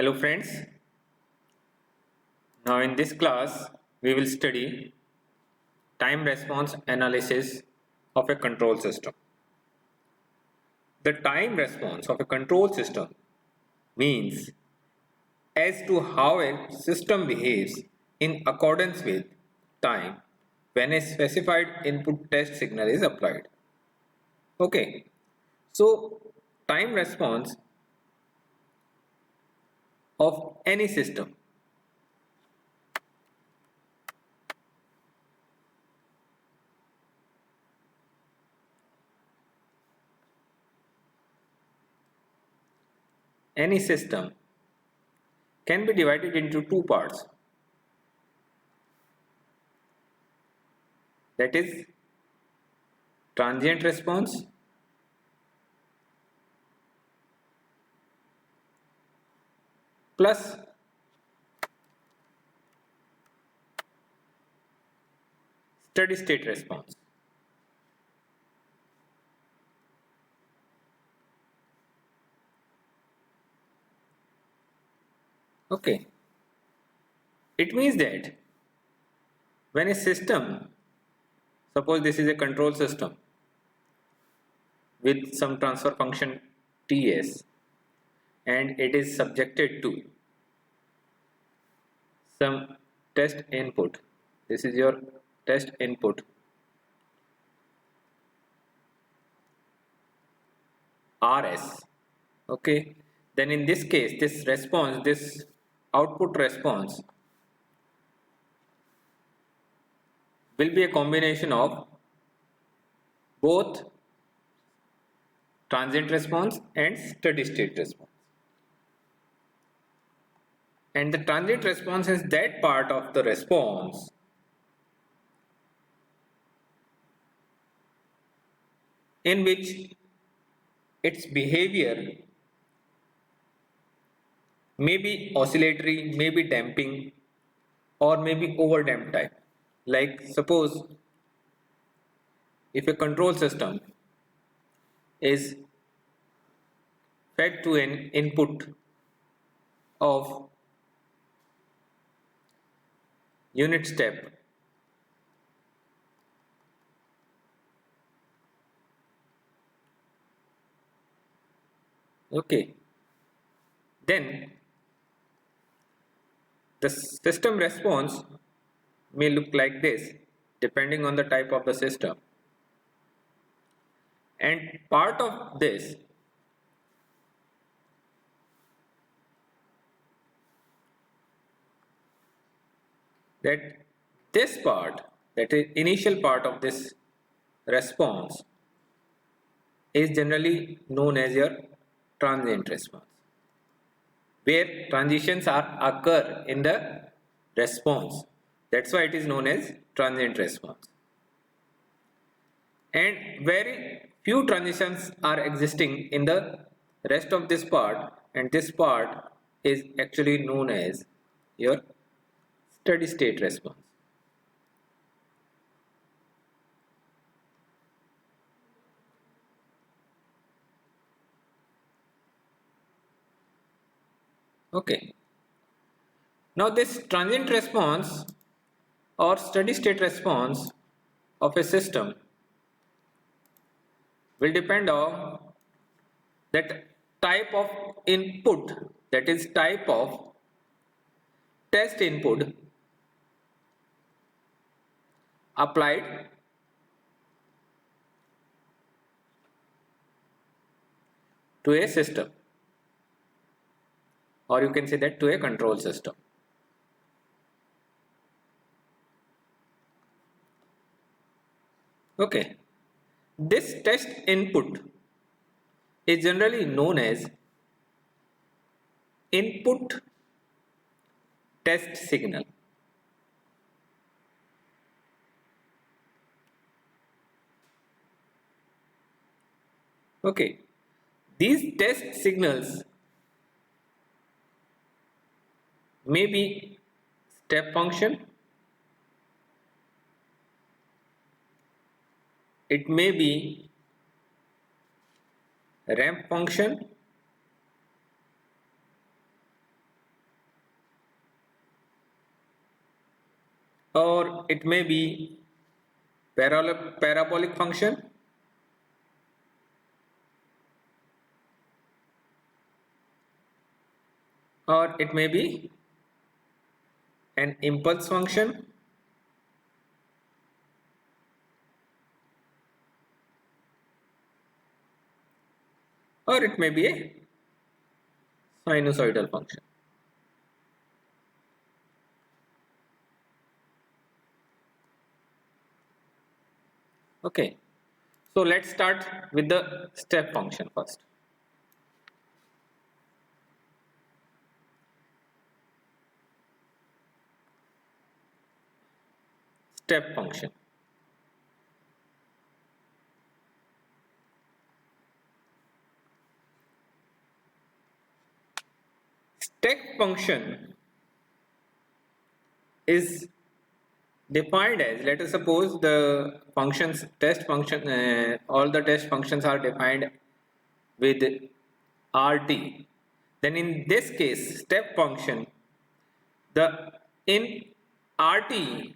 Hello friends, now in this class we will study time response analysis of a control system. The time response of a control system means as to how a system behaves in accordance with time when a specified input test signal is applied. Okay, so time response of any system can be divided into two parts, that is transient response plus steady state response. Okay, it means that when a system, suppose this is a control system with some transfer function Ts and it is subjected to some test input, this is your test input Rs. Okay, then in this case this output response will be a combination of both transient response and steady state response. And the transient response is that part of the response in which its behavior may be oscillatory, may be damping, or may be over damped type. Like suppose if a control system is fed to an input of unit step okay, then the system response may look like this depending on the type of the system, and part of this that this part, that is initial part of this response, is generally known as your transient response, where transitions are occur in the response. That's why it is known as transient response. And very few transitions are existing in the rest of this part, and this part is actually known as your steady state response. Okay, now this transient response or steady state response of a system will depend on that type of input, that is type of test input applied to a system, or you can say that to a control system. Okay, this test input is generally known as input test signal. Okay, these test signals may be step function, it may be ramp function, or it may be parabolic function, or it may be an impulse function, or it may be a sinusoidal function. Okay, so let's start with the step function first. Step function. Step function is defined as, let us suppose the functions test function, all the test functions are defined with rt. Then in this case, step function, the in rt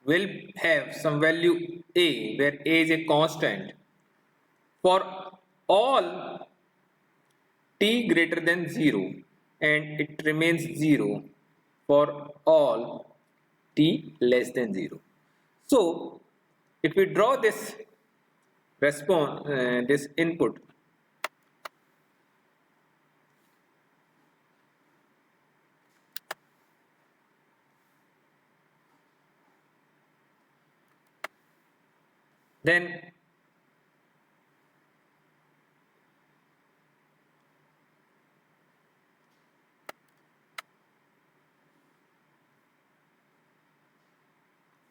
will have some value a, where a is a constant for all t greater than 0, and it remains 0 for all t less than 0. So if we draw this response, this input, then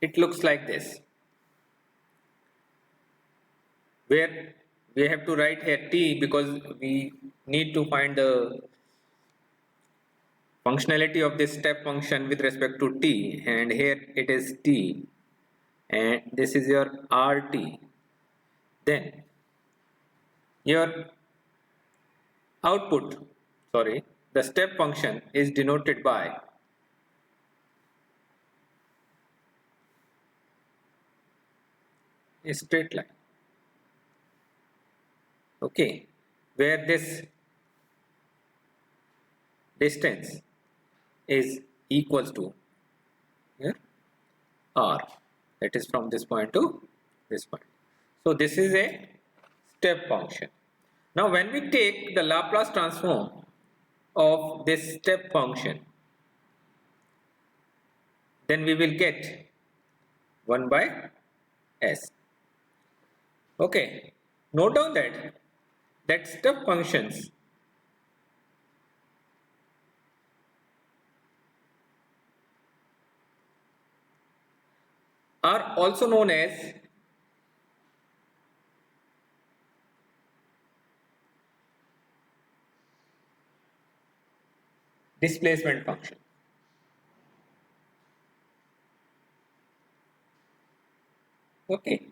it looks like this, where we have to write here t because we need to find the functionality of this step function with respect to t, and here it is t, and this is your rt. Then your output, sorry, the step function is denoted by a straight line. Okay, where this distance is equals to here r, that is from this point to this point. So this is a step function. Now when we take the Laplace transform of this step function, then we will get 1 by s. Okay, note down that step functions are also known as displacement function. Okay,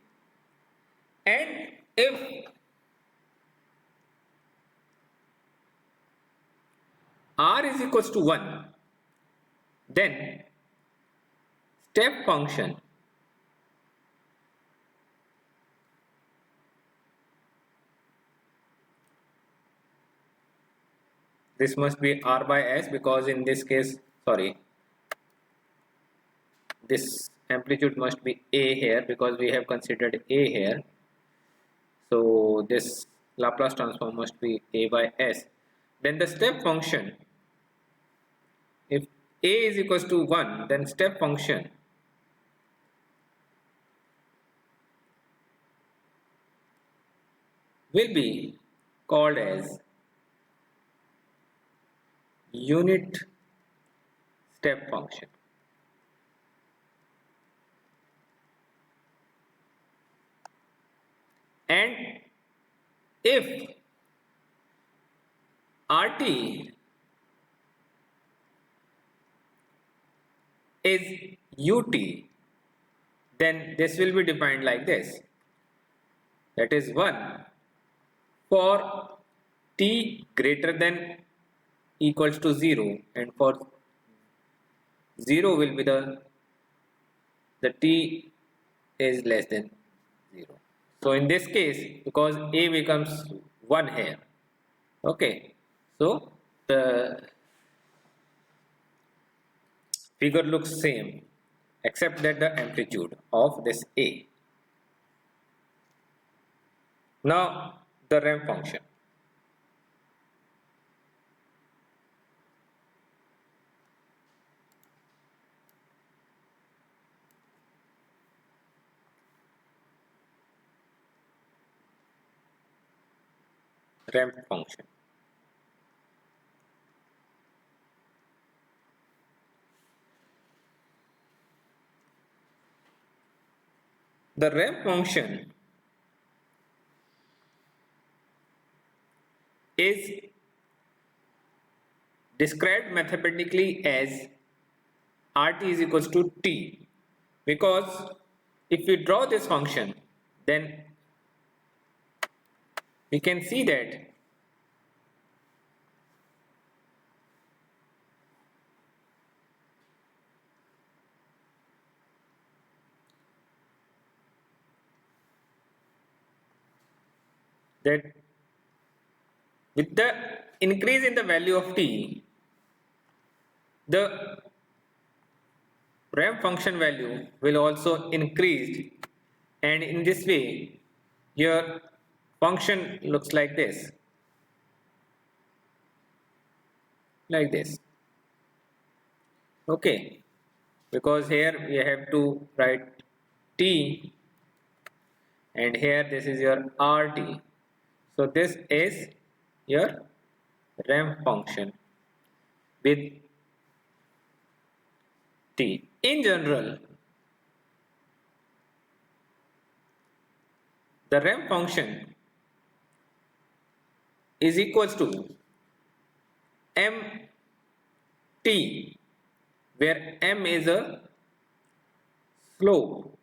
and if r is equals to 1, then step function this must be r by s, because in this case, sorry, this amplitude must be a here because we have considered a here. So this Laplace transform must be a by s. Then the step function, if a is equals to 1, then step function will be called as unit step function. And if RT is UT, then this will be defined like this. That is 1 for t greater than equals to 0, and for 0 will be the the t is less than 0. So in this case, because a becomes 1 here, okay, so the figure looks same except that the amplitude of this a. Now the ramp function. Ramp function. The ramp function is described mathematically as rt is equals to t, because if we draw this function, then we can see that with the increase in the value of t, the ramp function value will also increase, and in this way your function looks like this, okay, because here we have to write t and here this is your rt. So this is your ramp function with t. In general, the ramp function is equals to mt, where m is a slope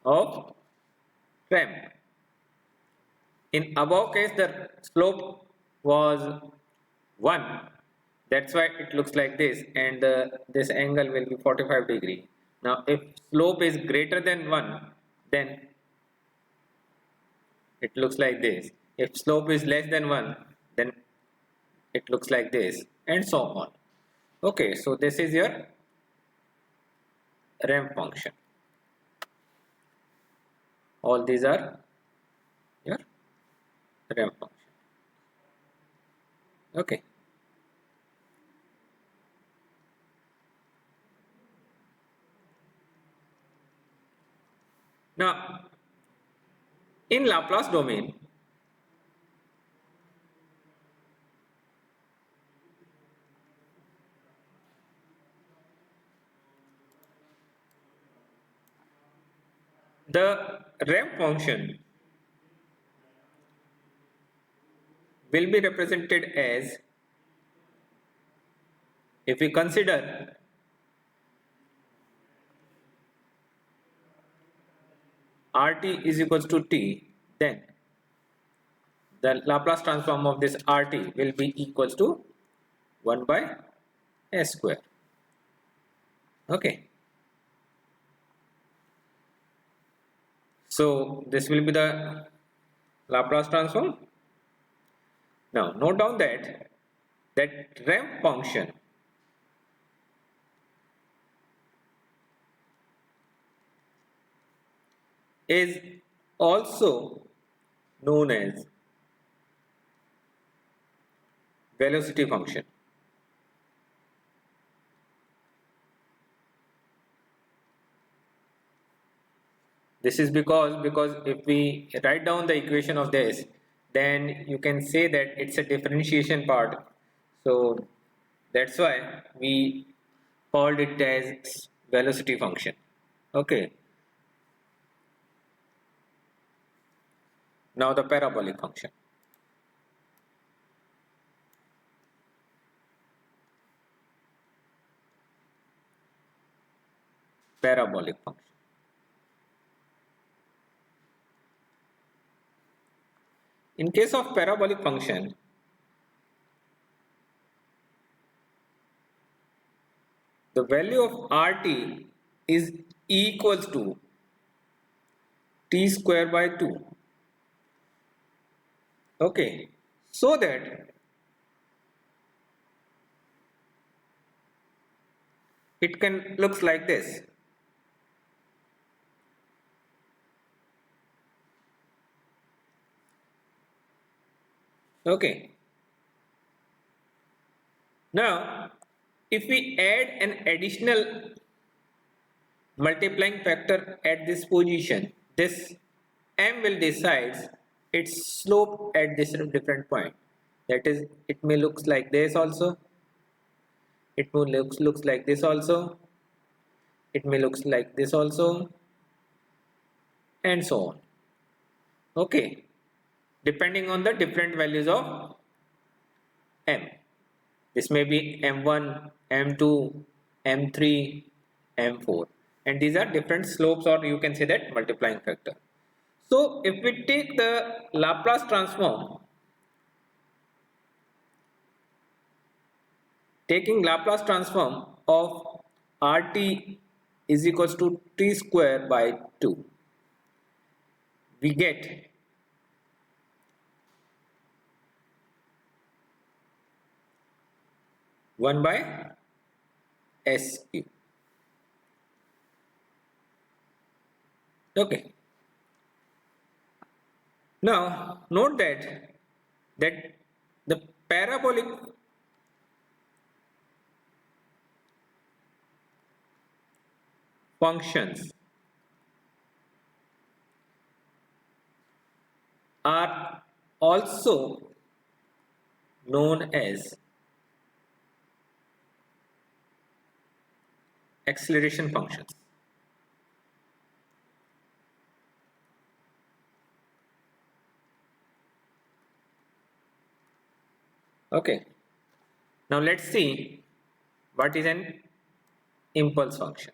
of ramp. In above case, the slope was 1, that's why it looks like this, and this angle will be 45 degree. Now if slope is greater than 1, then it looks like this. If slope is less than 1, then it looks like this, and so on. Okay, so this is your ramp function. All these are your ramp function. Okay. Now, in Laplace domain, the ramp function will be represented as, if we consider rt is equals to t, then the Laplace transform of this rt will be equals to 1 by s square. Okay. So this will be the Laplace transform. Now note down that ramp function is also known as velocity function. This is because if we write down the equation of this, then you can say that it's a differentiation part. So that's why we called it as velocity function. Okay. Now the parabolic function. Parabolic function. In case of parabolic function, the value of rt is equals to t square by 2. Okay, so that it can looks like this. Okay, now if we add an additional multiplying factor at this position, this m will decide its slope at this different point. That is, it may looks like this also, it may looks like this also, it may looks like this also, and so on. Okay, depending on the different values of m. This may be m1, m2, m3, m4, and these are different slopes, or you can say that multiplying factor. So if we take the Laplace transform, taking Laplace transform of RT is equals to t square by 2, we get one by s cube. Okay. Now note that the parabolic functions are also known as acceleration functions. Okay, now let's see what is an impulse function.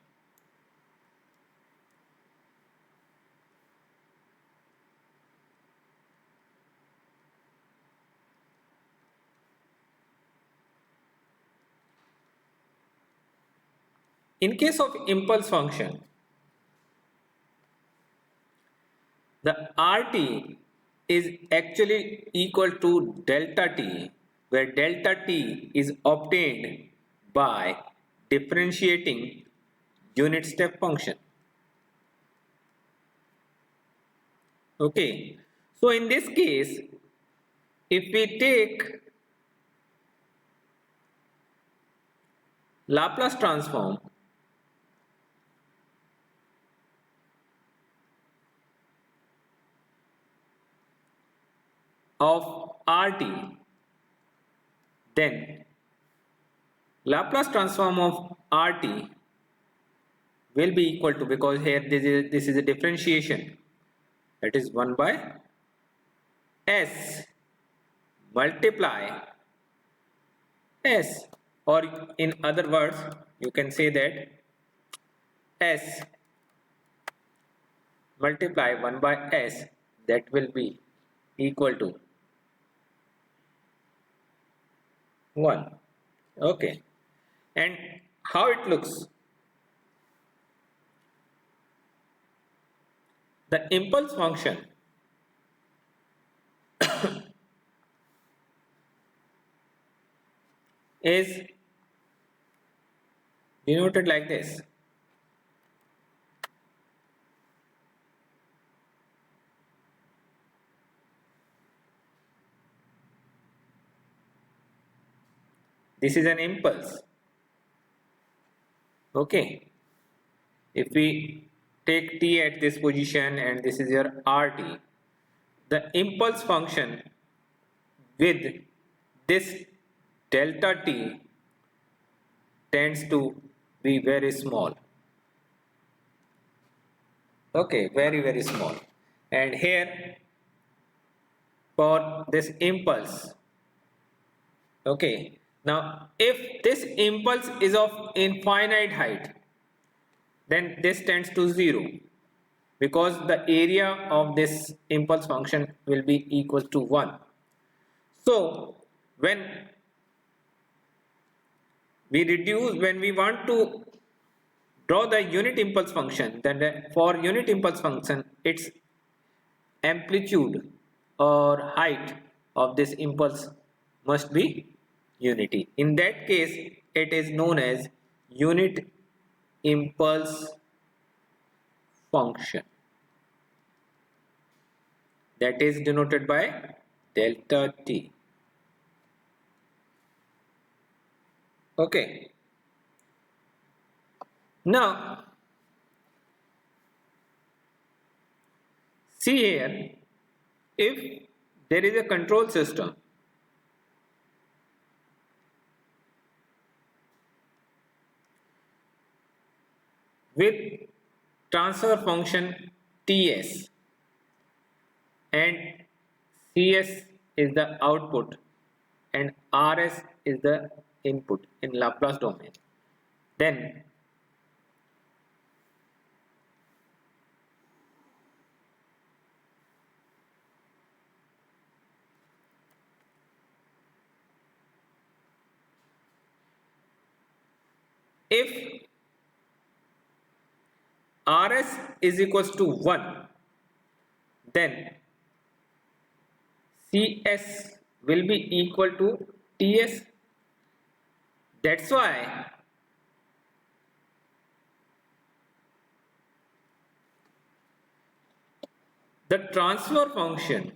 In case of impulse function, the RT is actually equal to delta t, where delta t is obtained by differentiating unit step function. Okay, so in this case, if we take Laplace transform of RT, then Laplace transform of RT will be equal to, because here this is a differentiation, that is 1 by s multiply s, or in other words you can say that s multiply 1 by s, that will be equal to 1. Okay, and how it looks? The impulse function is denoted like this. This is an impulse. Okay, if we take t at this position and this is your RT, the impulse function with this delta t tends to be very small. Okay, very small. And here for this impulse, okay, now if this impulse is of infinite height, then this tends to 0, because the area of this impulse function will be equal to 1. So when we want to Draw the unit impulse function. Then for unit impulse function, its amplitude or height of this impulse must be unity. In that case, it is known as unit impulse function, that is denoted by delta t. Okay. Now, see here, if there is a control system with transfer function Ts and Cs is the output and Rs is the input in Laplace domain, then if Rs is equals to 1, then Cs will be equal to Ts. That's why the transfer function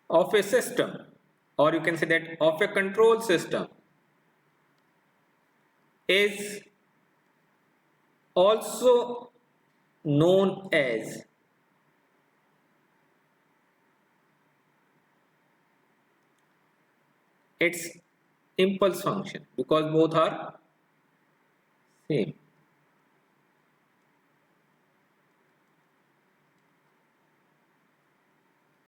of a system, or you can say that of a control system, is also known as its impulse function, because both are same.